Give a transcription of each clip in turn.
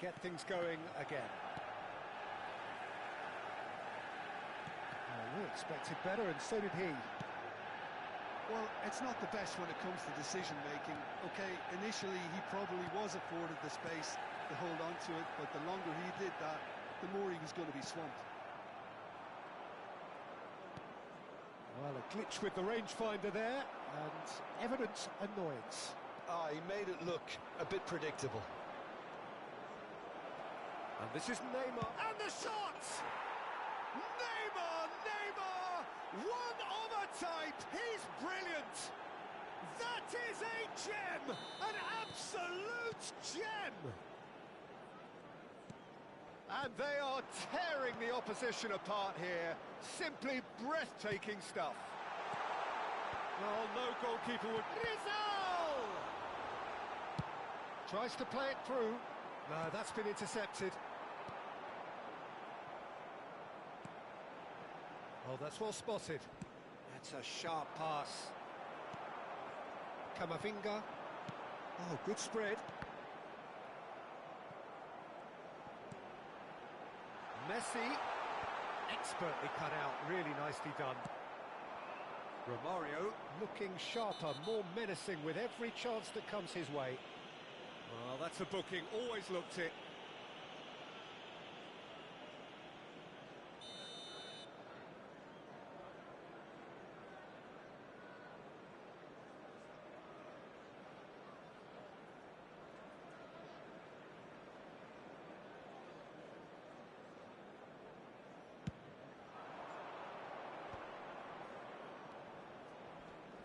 get things going again. We expected better, and so did he. Well, it's not the best when it comes to decision-making. OK, initially he probably was afforded the space to hold on to it, but the longer he did that, the more he was going to be swamped. Well, a glitch with the rangefinder there, and evident annoyance. He made it look a bit predictable. And this is Neymar, and the shot! Neymar! One of a type! He's brilliant! That is a gem! An absolute gem! And they are tearing the opposition apart here. Simply breathtaking stuff. Well, no goalkeeper would... Rizal! Tries to play it through. No, that's been intercepted. Oh, that's well spotted. That's a sharp pass. Camavinga. Oh, good spread. Messi. Expertly cut out, really nicely done. Romario looking sharper, more menacing with every chance that comes his way. Well, that's a booking, always looked it.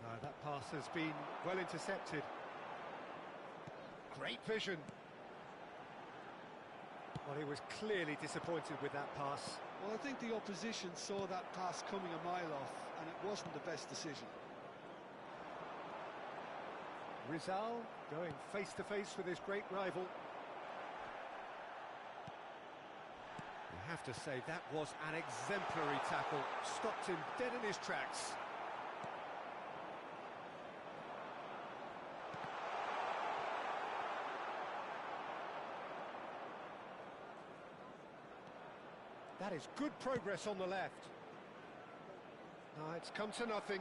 No, that pass has been well intercepted. Great vision. Well, he was clearly disappointed with that pass. Well, I think the opposition saw that pass coming a mile off, and it wasn't the best decision. Rizal going face-to-face with his great rival. You have to say that was an exemplary tackle. Stopped him dead in his tracks. That is good progress on the left. No, it's come to nothing.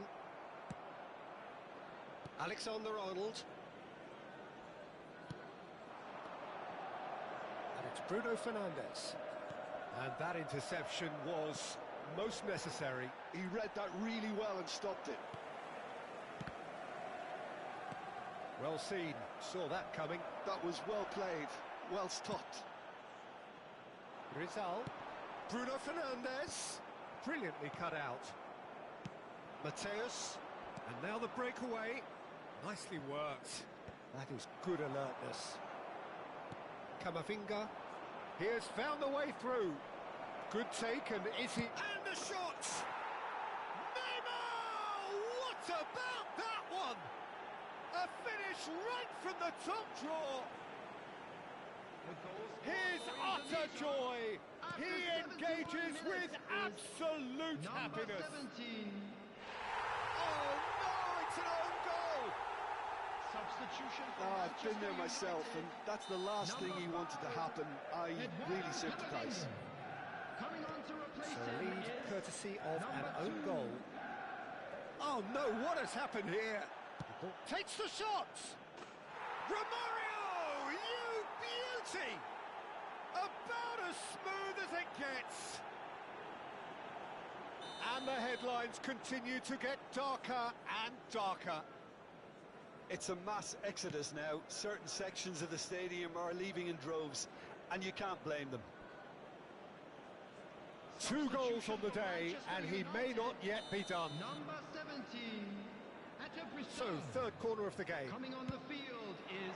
Alexander-Arnold. And it's Bruno Fernandes. And that interception was most necessary. He read that really well and stopped it. Well seen, saw that coming. That was well played, well stopped. Rizal. Bruno Fernandes, brilliantly cut out. Mateus, and now the breakaway. Nicely worked. That is good alertness. Camavinga, he has found the way through. Good take, and is he... And the shot! Neymar! What about that one? A finish right from the top drawer. His utter joy! He engages with absolute happiness. 17. Oh no, it's an own goal! Substitution for I've been there Manchester myself, United. and that's the last thing he wanted to happen. I really sympathise. Coming on to replace So him lead is courtesy of an number own 2. goal. Oh no, what has happened here? Takes the shot! Romario! You beauty! About as smooth as it gets. And the headlines continue to get darker and darker. It's a mass exodus now. Certain sections of the stadium are leaving in droves, and you can't blame them. 2 goals on the day, and he may not yet be done. Number 17. So, third corner of the game. Coming on the field is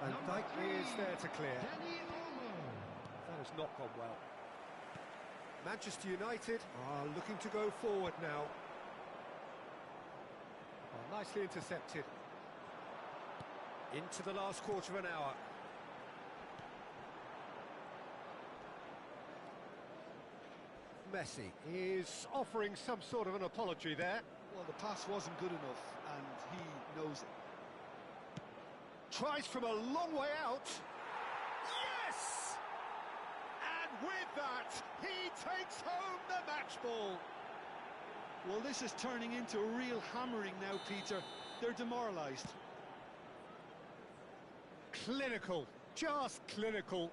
And number Dyke 3, is there to clear. Danny Olmo. That has not gone well. Manchester United are looking to go forward now. Well, nicely intercepted. Into the last quarter of an hour. Messi is offering some sort of an apology there. Well, the pass wasn't good enough, and he knows it. Tries from a long way out. Yes! that. He takes home the match ball. Well, this is turning into a real hammering now, Peter. They're demoralised. Clinical, just clinical.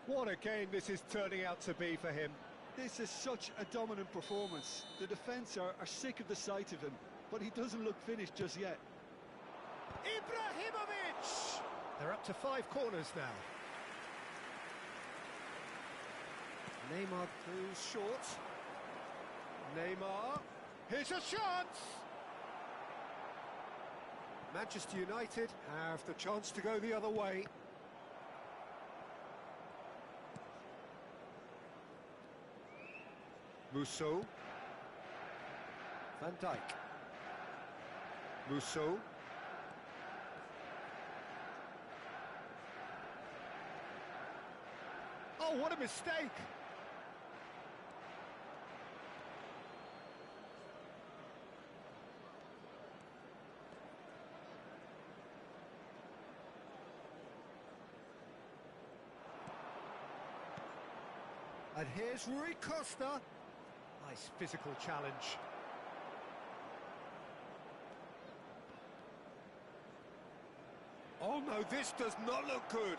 What a game this is turning out to be for him. This is such a dominant performance. The defence are sick of the sight of him, but he doesn't look finished just yet. Ibrahimovic! They're up to 5 corners now. Neymar goes short. Neymar, here's a chance! Manchester United have the chance to go the other way. Musso. Van Dijk. Musso. Oh, what a mistake! And here's Rui Costa. Nice physical challenge. Oh no, this does not look good.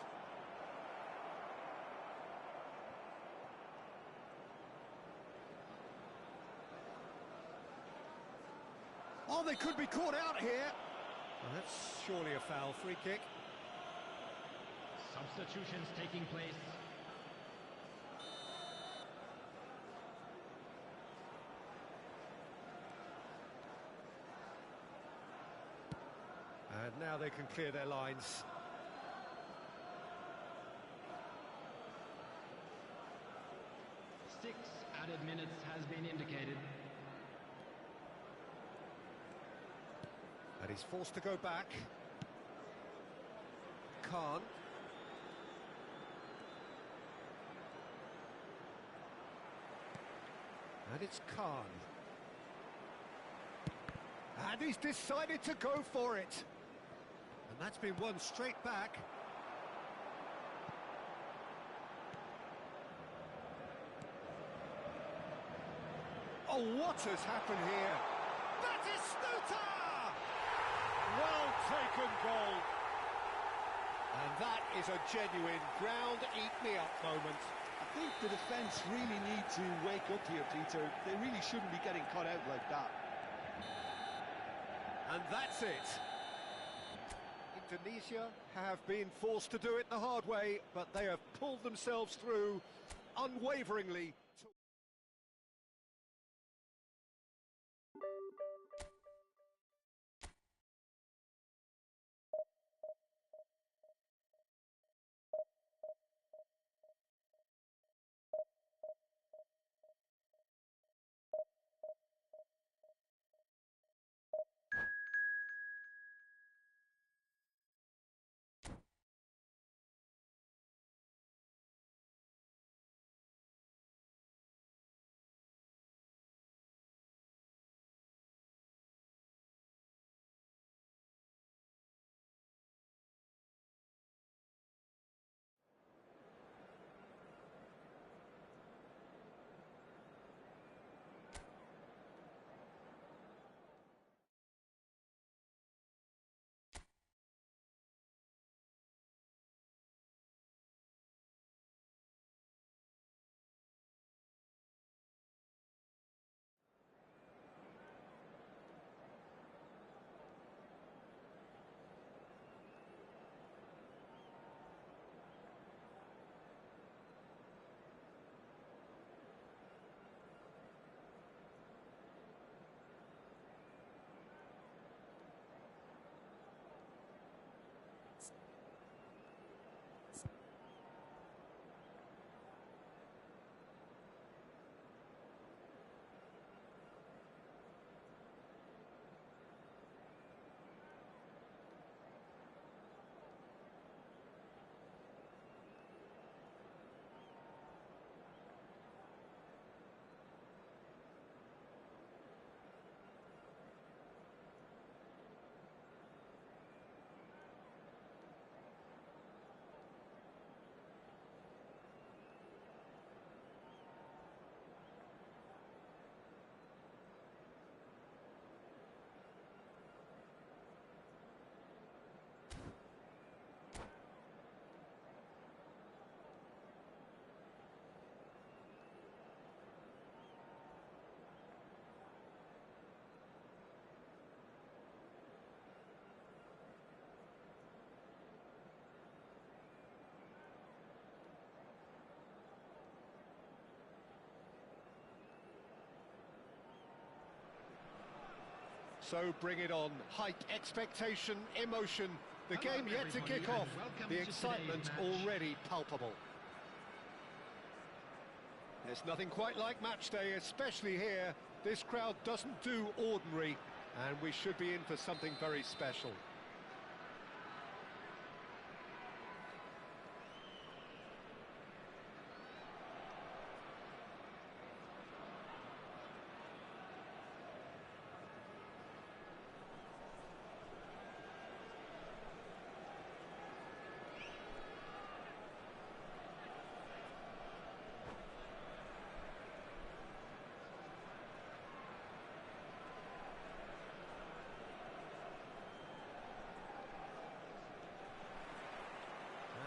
Oh, they could be caught out here. Well, that's surely a foul. Free kick. Substitutions taking place. And now they can clear their lines. Six added minutes has been indicated. And he's forced to go back. Khan. And it's Khan. And he's decided to go for it. And that's been won straight back. Oh, what has happened here? That is Stuta! Well taken goal. And that is a genuine ground-eat-me-up moment. I think the defence really need to wake up here, Peter. They really shouldn't be getting caught out like that. And that's it. Indonesia have been forced to do it the hard way, but they have pulled themselves through unwaveringly. So bring it on. Hype, expectation, emotion. The game yet to kick off. The excitement already palpable. There's nothing quite like match day, especially here. This crowd doesn't do ordinary, and we should be in for something very special.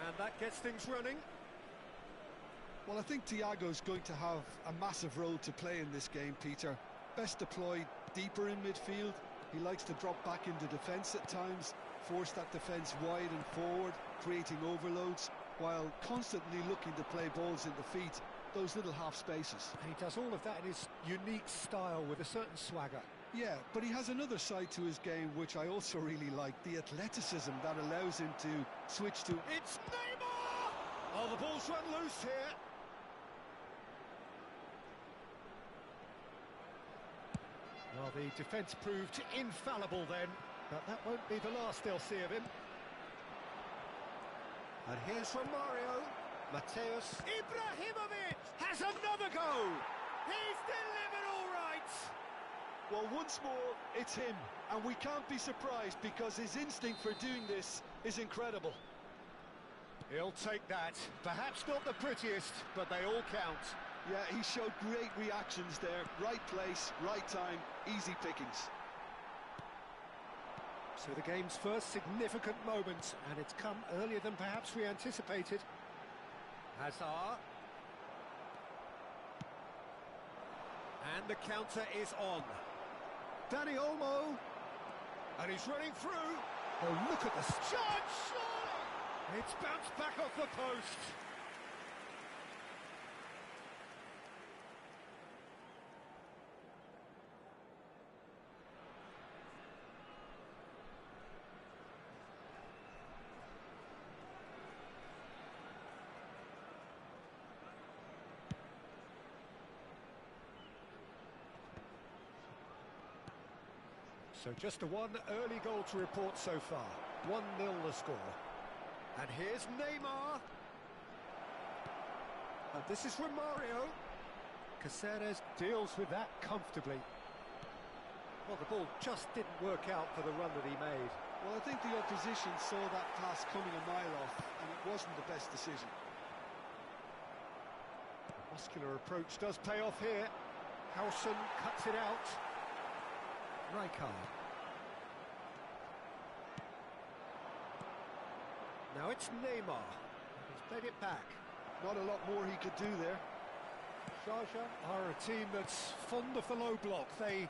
And that gets things running. Well, I think Thiago's going to have a massive role to play in this game, Peter. Best deployed deeper in midfield. He likes to drop back into defence at times, force that defence wide and forward, creating overloads, while constantly looking to play balls into feet, those little half spaces. And he does all of that in his unique style with a certain swagger. Yeah, but he has another side to his game which I also really like, the athleticism that allows him to switch to... It's Neymar! Oh, the ball's run loose here. Well, the defence proved infallible then, but that won't be the last they'll see of him. And here's from Mario. Mateus Ibrahimovic has another go! He's delivered all right! Well, once more, it's him, and we can't be surprised because his instinct for doing this is incredible. He'll take that. Perhaps not the prettiest, but they all count. Yeah, he showed great reactions there. Right place, right time, easy pickings. So the game's first significant moment, and it's come earlier than perhaps we anticipated. Hazard. And the counter is on. Dani Olmo. And he's running through. Oh, look at the shot! Surely! It's bounced back off the post. So just a one early goal to report so far. 1-0 the score. And here's Neymar. And this is Romario. Caceres deals with that comfortably. Well, the ball just didn't work out for the run that he made. Well, I think the opposition saw that pass coming a mile off, and it wasn't the best decision. The muscular approach does pay off here. Howson cuts it out. Rijkaard. Now it's Neymar. He's played it back. Not a lot more he could do there. Sharjah are a team that's fond of the low block. They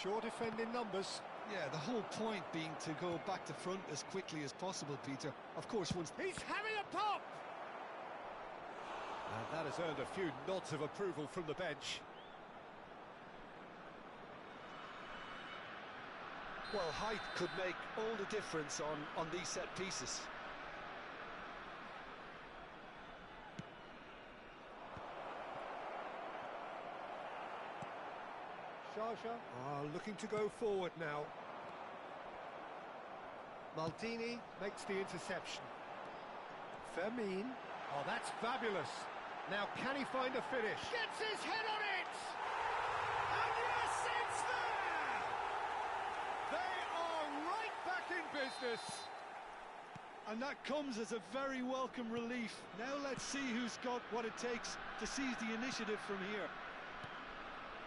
sure defend in numbers. Yeah, the whole point being to go back to front as quickly as possible, Peter. Of course, once... He's having a pop! And that has earned a few nods of approval from the bench. Well, height could make all the difference on these set pieces. Sharjah are looking to go forward now. Maldini makes the interception. Fermin. Oh, that's fabulous. Now, can he find a finish? Gets his head on it! And yes, it's there! They are right back in business. And that comes as a very welcome relief. Now let's see who's got what it takes to seize the initiative from here.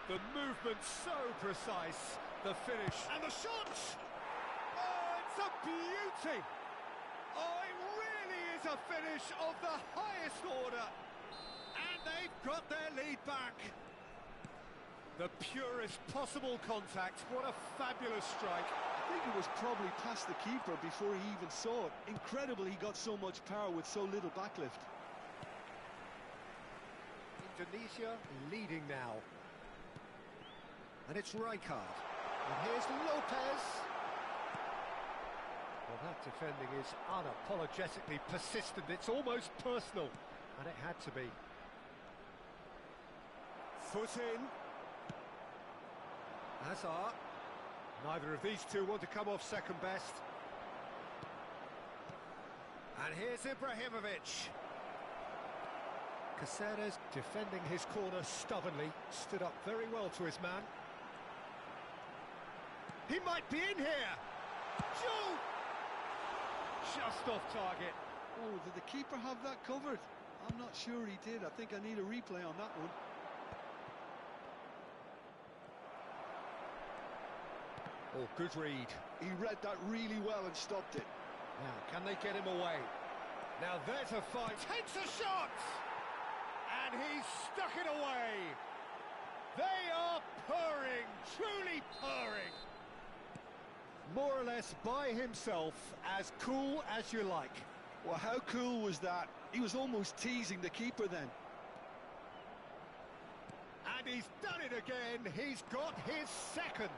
The movement's so precise. The finish. And the shot! Oh, it's a beauty! Oh, it really is a finish of the highest order. And they've got their lead back. The purest possible contact. What a fabulous strike. I think it was probably past the keeper before he even saw it. Incredible he got so much power with so little backlift. Indonesia leading now. And it's Rijkaard. And here's Lopez. Well, that defending is unapologetically persistent. It's almost personal, and it had to be. Foot in. Hazard. Neither of these two want to come off second best. And here's Ibrahimovic. Caceres defending his corner stubbornly, stood up very well to his man. He might be in here! Shoot! Just off target. Oh, did the keeper have that covered? I'm not sure he did. I think I need a replay on that one. Oh, good read. He read that really well and stopped it. Now, can they get him away? Now there's a fight. Takes a shot! And he's stuck it away. They are purring, truly purring. More or less by himself, as cool as you like. Well, how cool was that? He was almost teasing the keeper then. And he's done it again. He's got his second.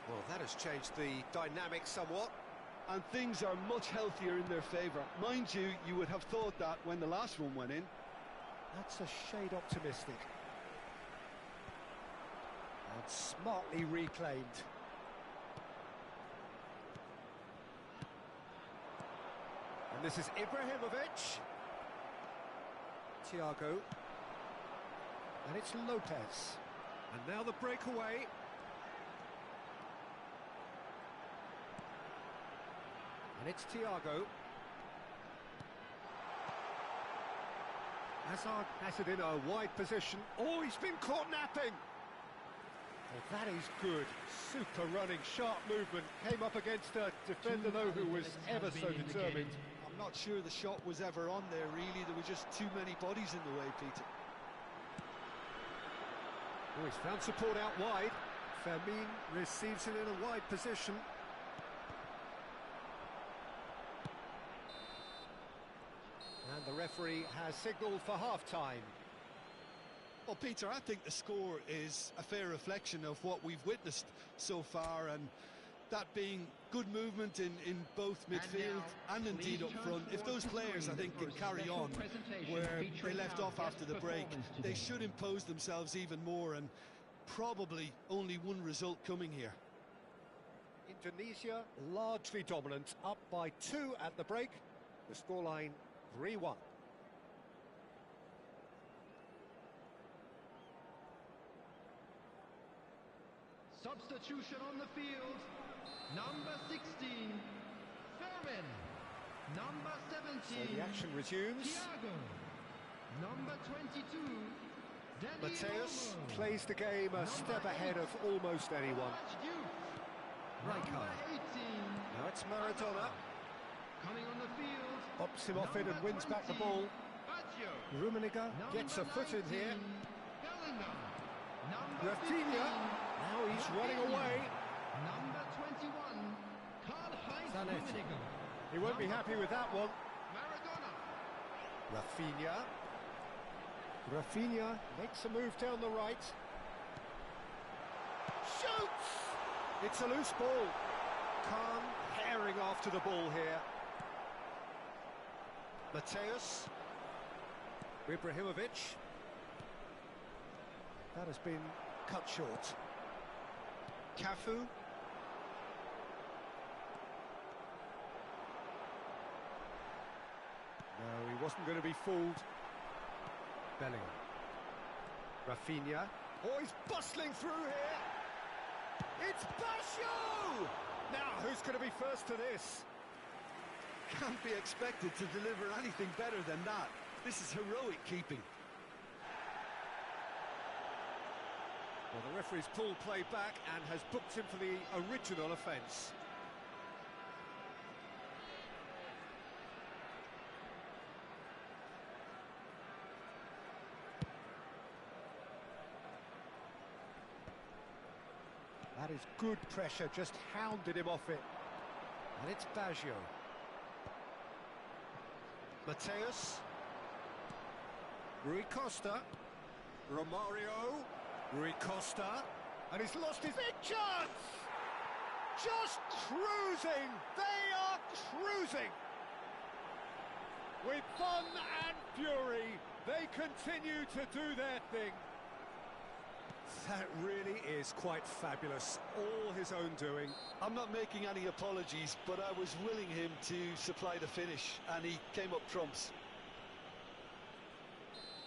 Well, that has changed the dynamic somewhat. And things are much healthier in their favour. Mind you, you would have thought that when the last one went in. That's a shade optimistic. And smartly reclaimed. And this is Ibrahimovic. Thiago. And it's Lopez. And now the breakaway. And it's Thiago. Hazard has it in a wide position. Oh, he's been caught napping. Well, that is good. Super running, sharp movement. Came up against a defender, though, who was ever so determined. I'm not sure the shot was ever on there, really. There were just too many bodies in the way, Peter. Oh, he's found support out wide. Fermin receives it in a wide position. And the referee has signalled for half-time. Well, Peter, I think the score is a fair reflection of what we've witnessed so far, and that being good movement in both midfield and indeed up front. If those players, I think, can carry on where they left off after the break, they should impose themselves even more, and probably only one result coming here. Indonesia largely dominant, up by 2 at the break. The scoreline 3-1. Substitution on the field. Number 16, Fermin. Number 17, So the action resumes. Thiago. Number 22, Mateus plays the game a step ahead of almost anyone. Number 18, Now it's Maradona. coming on the field. Pops him off it and wins back the ball. Rummenigge gets a foot in here. Rafinha, now he's running away. Number 21, Karl-Heinz Zanetti. Rummenigge. He won't be happy with that one. Maradona. Rafinha makes a move down the right. Shoots! It's a loose ball. Khan herring after the ball here. Mateus. Ibrahimovic. That has been cut short. Cafu. No, he wasn't going to be fooled. Bellingham. Rafinha. Oh, he's bustling through here. It's Basho! Now, who's going to be first to this? Can't be expected to deliver anything better than that. This is heroic keeping. Well, the referee's pulled play back and has booked him for the original offence. That is good pressure, just hounded him off it. And it's Baggio. Mateus. Rui Costa. Romario. Rui Costa. And he's lost his big chance! Just cruising! They are cruising! With fun and fury, they continue to do their thing. That really is quite fabulous. All his own doing. I'm not making any apologies, but I was willing him to supply the finish, and he came up trumps.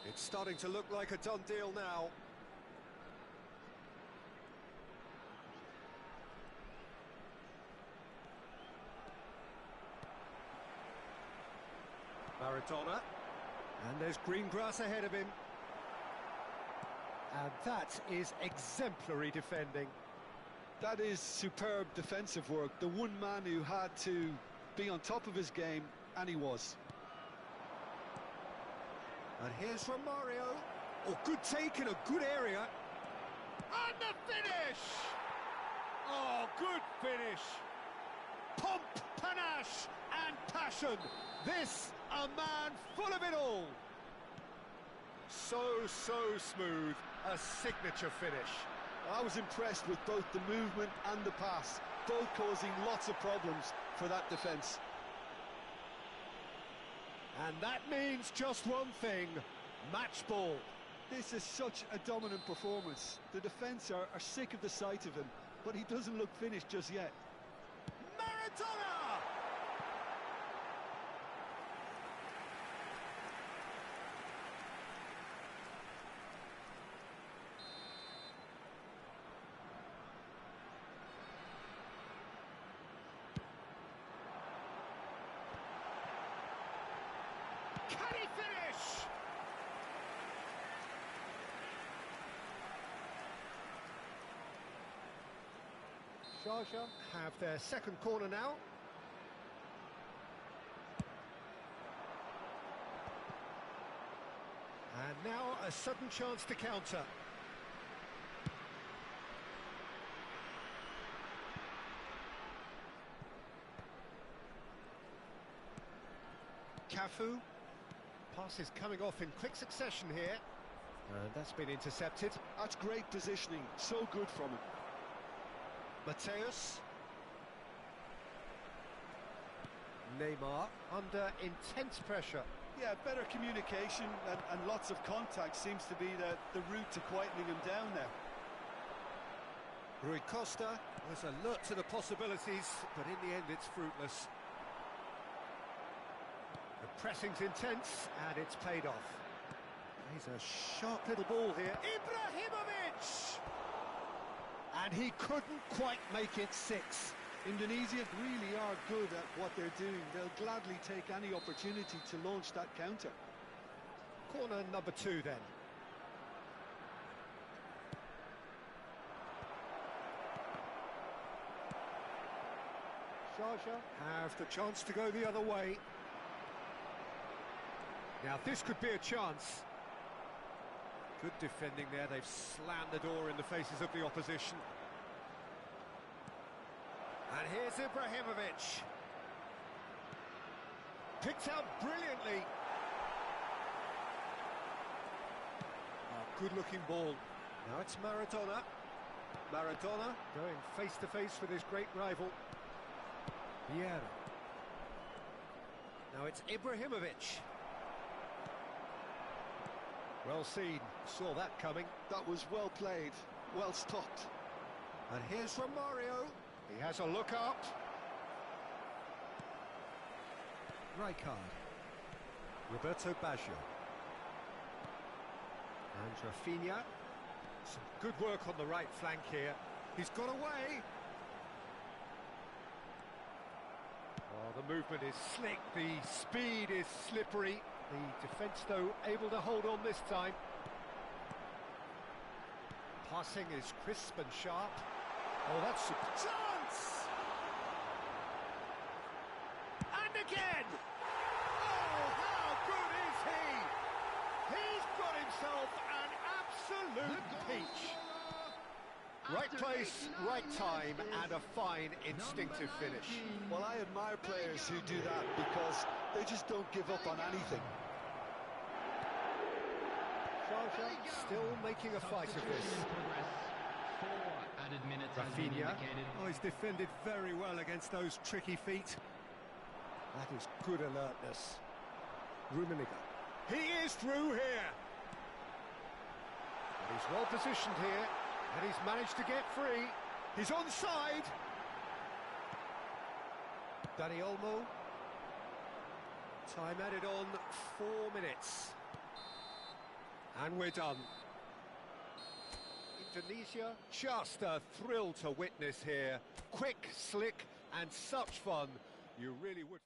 It's starting to look like a done deal now. Maradona. And there's green grass ahead of him. And that is exemplary defending. That is superb defensive work. The one man who had to be on top of his game, and he was. And here's Romario. Oh, good take in a good area. And the finish! Oh, good finish. Pomp, panache and passion. This, a man full of it all. So smooth. A signature finish. I was impressed with both the movement and the pass, both causing lots of problems for that defence. And that means just one thing, match ball. This is such a dominant performance. The defence are sick of the sight of him, but he doesn't look finished just yet. Maradona! Can he finish? Sharjah have their second corner now. And now a sudden chance to counter. Cafu. Pass is coming off in quick succession here. And that's been intercepted. That's great positioning, so good from him. Mateus. Neymar under intense pressure. Yeah, better communication and lots of contact seems to be the route to quietening him down now. Rui Costa was alert to the possibilities, but in the end it's fruitless. The pressing's intense, and it's paid off. He's a sharp little ball here. Ibrahimovic! And he couldn't quite make it 6. Indonesia really are good at what they're doing. They'll gladly take any opportunity to launch that counter. Corner number 2 then. Sharjah have the chance to go the other way. Now this could be a chance. Good defending there, they've slammed the door in the faces of the opposition. And here's Ibrahimovic. Picked out brilliantly. Oh, good-looking ball. Now it's Maradona. Maradona going face-to-face with his great rival. Vieira. Now it's Ibrahimovic. Well seen, saw that coming. That was well played, well stopped. And here's Romario. He has a look up. Rijkaard. Roberto Baggio. And Rafinha. Some good work on the right flank here. He's got away. Oh, the movement is slick, the speed is slippery. The defence, though, able to hold on this time. Passing is crisp and sharp. Oh, that's a chance! And again! Oh, how good is he? He's got himself an absolute peach. Right place, right time, and a fine instinctive finish. Well, I admire players who do that because they just don't give up on anything. Sharjah still making a fight of this. 4 added minutes has been Rafinha. indicated. Oh, he's defended very well against those tricky feet. That is good alertness. Rummenigge. He is through here. And he's well positioned here, and he's managed to get free. He's onside. Dani Olmo. Time added on 4 minutes. And we're done. Indonesia, just a thrill to witness here. Quick, slick, and such fun. You really would.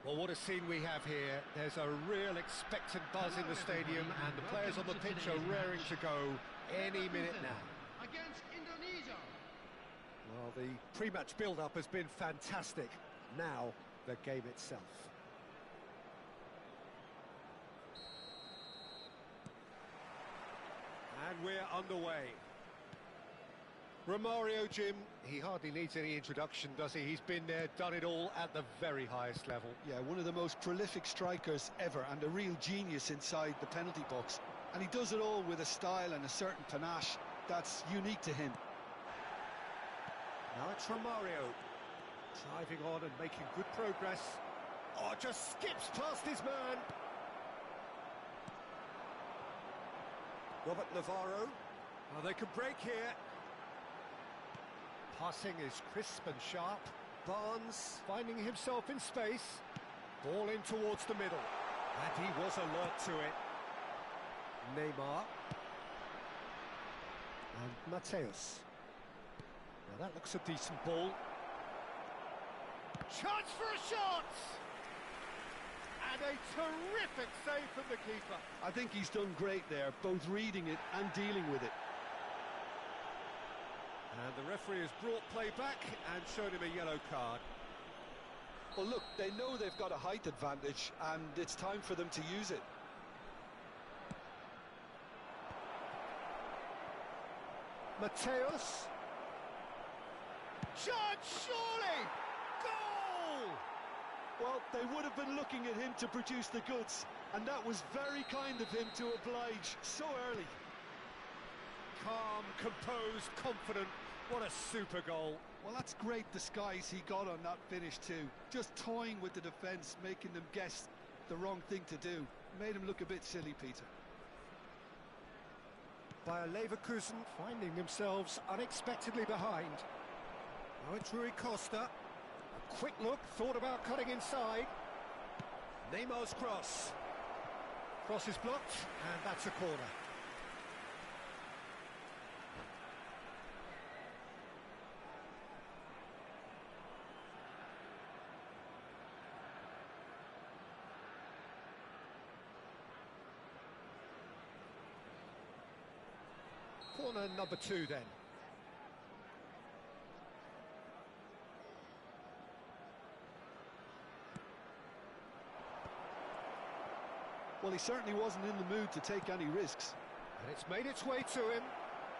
Well, what a scene we have here. There's a real expectant buzz in the stadium, and the players on the pitch are raring to go any minute now. Against Indonesia. Well, the pre-match build-up has been fantastic. Now, the game itself. And we're underway. Romario, Jim, he hardly needs any introduction, does he? He's been there, done it all at the very highest level. Yeah, one of the most prolific strikers ever and a real genius inside the penalty box. And he does it all with a style and a certain panache that's unique to him. Now it's Romario, driving on and making good progress. Oh, just skips past his man. Robert Navarro. Oh, they can break here. Passing is crisp and sharp. Barnes finding himself in space. Ball in towards the middle. And he was alert to it. Neymar. And Mateus. Now that looks a decent ball. Chance for a shot! And a terrific save from the keeper. I think he's done great there, both reading it and dealing with it. And the referee has brought play back and shown him a yellow card. Well, look, they know they've got a height advantage, and it's time for them to use it. Mateus. Chance, surely! Goal! Well, they would have been looking at him to produce the goods, and that was very kind of him to oblige so early. Calm, composed, confident. What a super goal. Well, that's great disguise he got on that finish too. Just toying with the defence, making them guess the wrong thing to do. Made him look a bit silly, Peter. Bayer Leverkusen finding themselves unexpectedly behind. Now it's Rui Costa. A quick look, thought about cutting inside. Neymar's cross. Cross is blocked, and that's a corner. Corner number 2 then. Well, he certainly wasn't in the mood to take any risks. And it's made its way to him.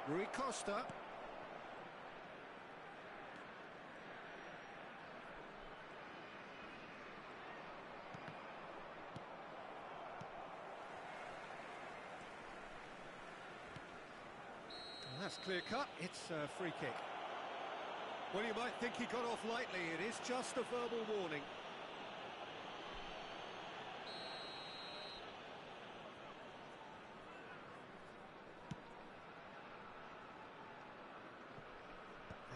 Rui Costa. That's clear cut, it's a free kick. Well, you might think he got off lightly, it is just a verbal warning.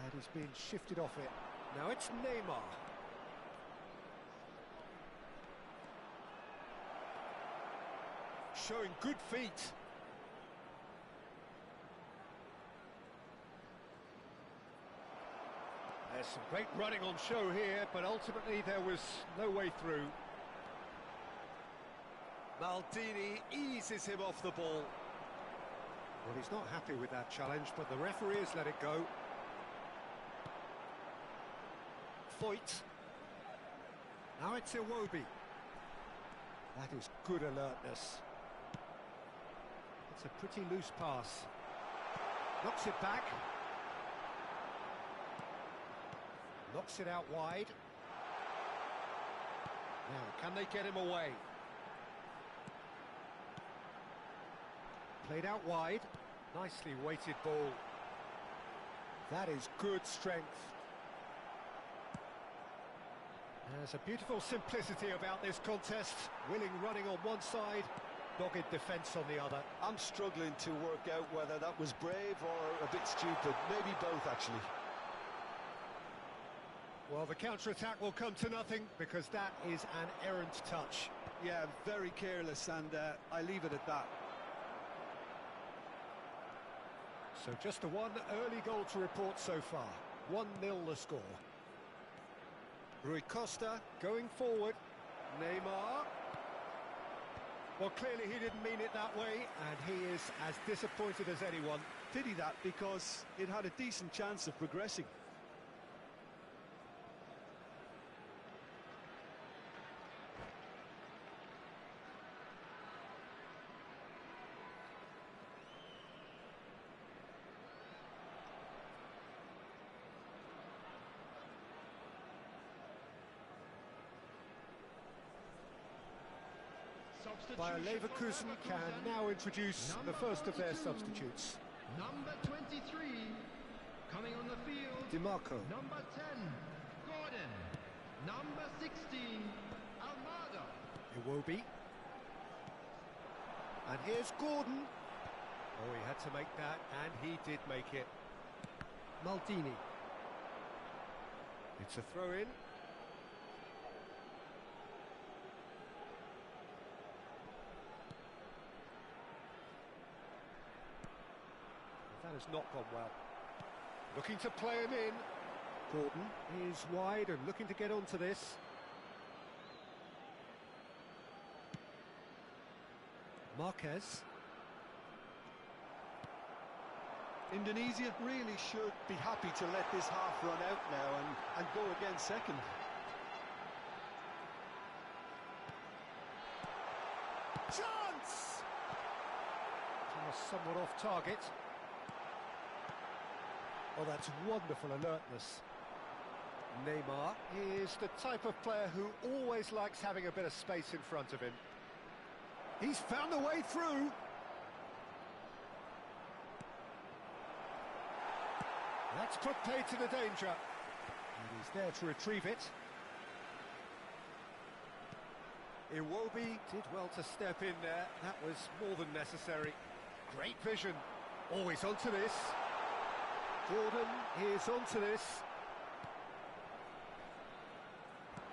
And he's been shifted off it. Now it's Neymar. Showing good feet. There's some great running on show here, but ultimately there was no way through. Maldini eases him off the ball. Well, he's not happy with that challenge, but the referee has let it go. Foyt. Now it's Iwobi. That is good alertness. It's a pretty loose pass. Knocks it back. Knocks it out wide. Now, can they get him away? Played out wide. Nicely weighted ball. That is good strength. There's a beautiful simplicity about this contest. Willing running on one side, dogged defence on the other. I'm struggling to work out whether that was brave or a bit stupid. Maybe both, actually. Well, the counter-attack will come to nothing because that is an errant touch. Yeah, very careless, and I leave it at that. So just the one early goal to report so far. 1-0 the score. Rui Costa going forward. Neymar. Well, clearly he didn't mean it that way, and he is as disappointed as anyone. Pity that, because it had a decent chance of progressing. Bayer Leverkusen can now introduce the first of their substitutes. Number 23, coming on the field. DiMarco. Number 10, Gordon. Number 16, Almada. Iwobi. And here's Gordon. Oh, he had to make that, and he did make it. Maldini. It's a throw-in. That has not gone well. Looking to play him in. Gordon is wide and looking to get onto this. Marquez. Indonesia really should be happy to let this half run out now and go again second. Chance! Somewhat off target. Oh, that's wonderful alertness. Neymar is the type of player who always likes having a bit of space in front of him. He's found a way through. That's put play to the danger. And he's there to retrieve it. Iwobi did well to step in there. That was more than necessary. Great vision. Always onto this. Gordon is onto this.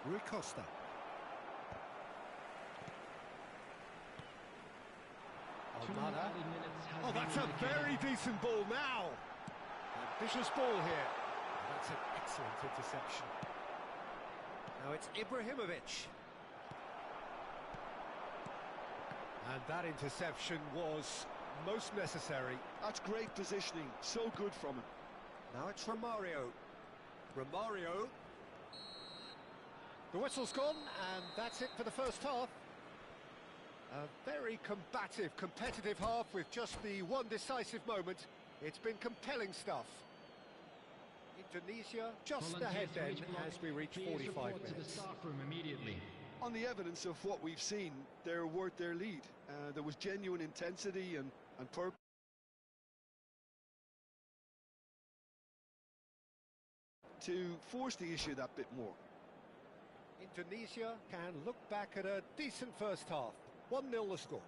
Rui Costa. Almada. Oh, that's a very decent ball now. Ambitious ball here. That's an excellent interception. Now it's Ibrahimovic. And that interception was most necessary. That's great positioning, so good from him. Now it's Romario. Romario. The whistle's gone, and that's it for the first half. A very combative, competitive half with just the one decisive moment. It's been compelling stuff. Indonesia just ahead then as we reach 45 minutes. To the staff room immediately. On the evidence of what we've seen, they're worth their lead. There was genuine intensity and purpose. To force the issue that bit more. Indonesia can look back at a decent first half. 1-0 the score.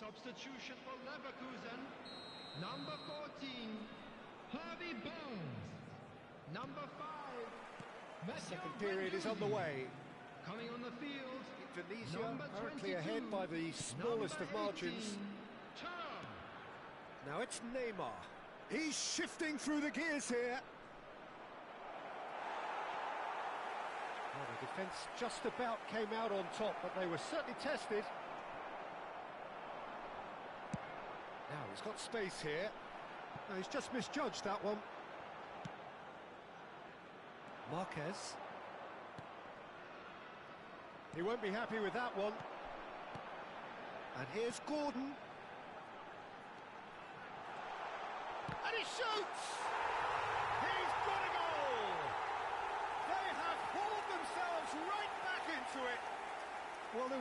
Substitution for Leverkusen. Number 14, Harvey Bones. Number 5, Second period is on the way. Coming on the field, Indonesia currently ahead by the smallest of margins. Now it's Neymar. He's shifting through the gears here. Well, the defence just about came out on top, but they were certainly tested. Now he's got space here. No, he's just misjudged that one. Marquez. He won't be happy with that one. And here's Gordon. And he shoots! He's got a goal! They have hauled themselves right back into it. Well, they were